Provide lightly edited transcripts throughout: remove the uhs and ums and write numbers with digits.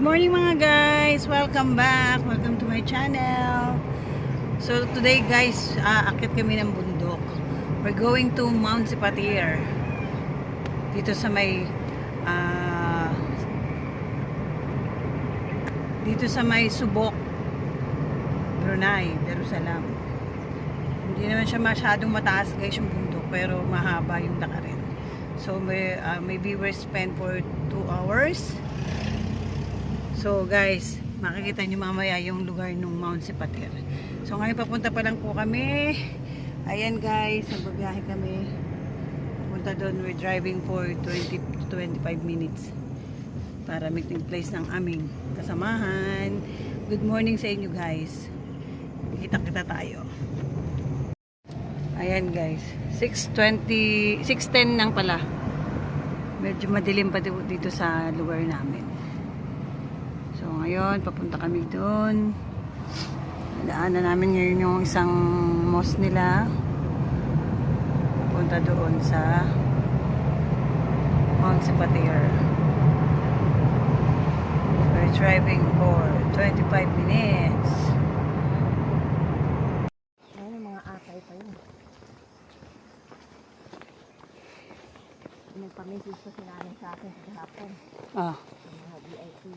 morning mga guys! Welcome back! Welcome to my channel. So today guys, akit kami ng bundok. We're going to Mount Sipatir. Dito sa may Subok, Brunei, Jerusalem. Hindi naman siya masyadong mataas guys yung bundok, pero mahaba yung lakarin. So maybe we spend for 2 hours. So guys, makikita nyo mamaya yung lugar ng Mount Sipatir. So ngayon papunta pa lang po kami. Ayan guys, nagbabiyahe kami. Punta doon, we're driving for 20 to 25 minutes para meeting place ng aming kasamahan. Good morning sa inyo guys. Kita-kita tayo. Ayan guys, 6:10 nang pala. Medyo madilim pa dito sa lugar namin. So ngayon, papunta kami doon. Daanan namin ngayon yung isang mosque nila. Punta doon sa Mount Sipatir. We're driving for 25 minutes. Ayun, mga akay pa yun. Nagpamessage pa sila sa akin kahapon. Ah. Mga VIP.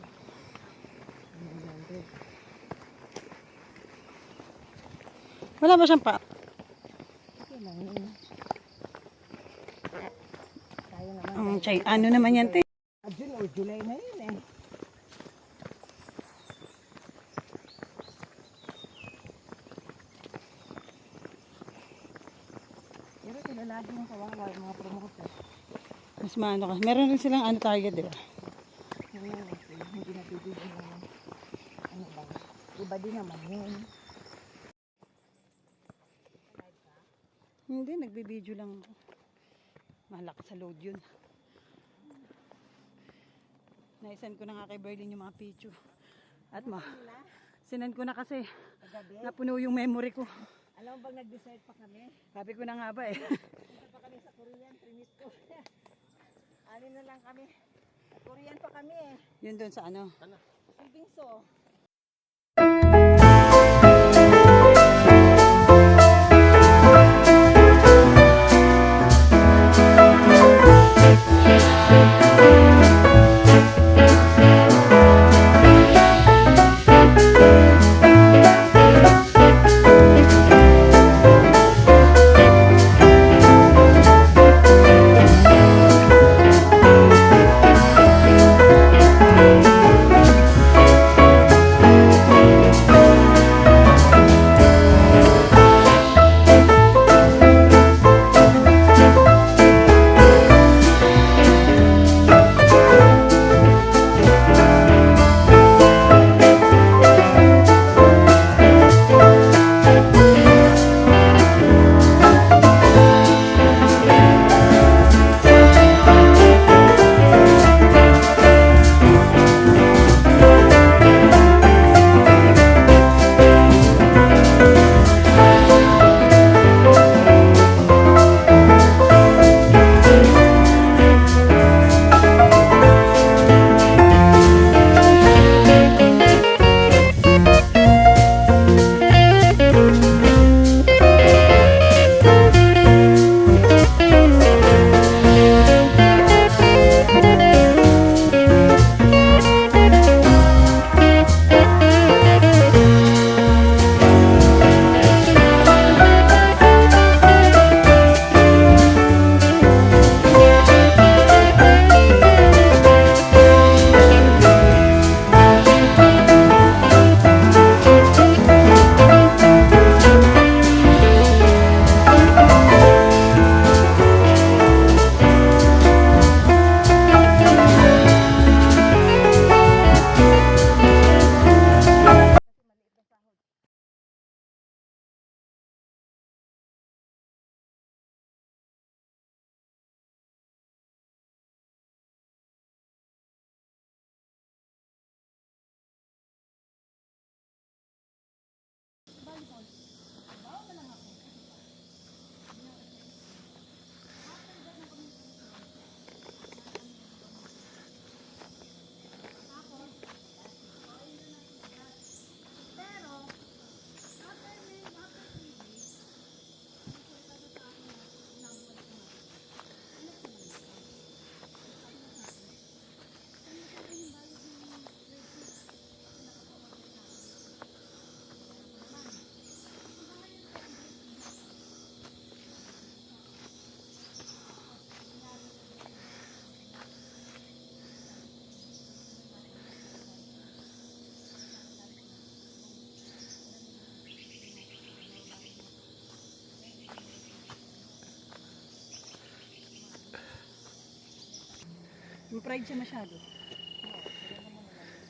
Wala ba siyang pa? Okay lang yun. Tayo naman. Ano naman yan, te? June o July na yun eh. Pero sila lagi yung kawawa yung mga promoter. Mas maano ka. Meron rin silang target, di ba? Hindi nabibigyan naman. Ano ba? Iba din naman yun. Hindi, nagbibideo lang ako. Malakas sa load yun. Naisan ko na nga kay Berlin yung mga picture. At sinend ko na kasi. Napuno yung memory ko. Alam mo bang nag-decide pa kami? Sabi ko na nga ba eh. Punta pa kami sa Korean, trinit ko. Alin na lang kami. Sa Korean pa kami eh. Yun doon sa ano? Silbingso. pride siya masyado.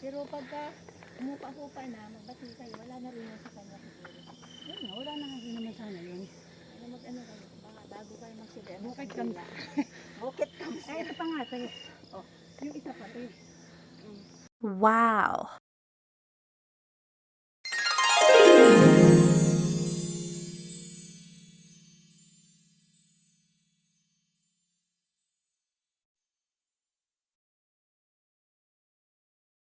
Pero pagka umupa-upa na, magbati kayo, wala na rin yan sa kanya siguro. Yun nga, wala na nga rin naman sana yun. Ano mag-ano kayo, baka bago kayo magsili. Bukit kami. Bukit kami. Ay, ito pa nga, tayo. Oh, yung isa pa, tayo. Wow.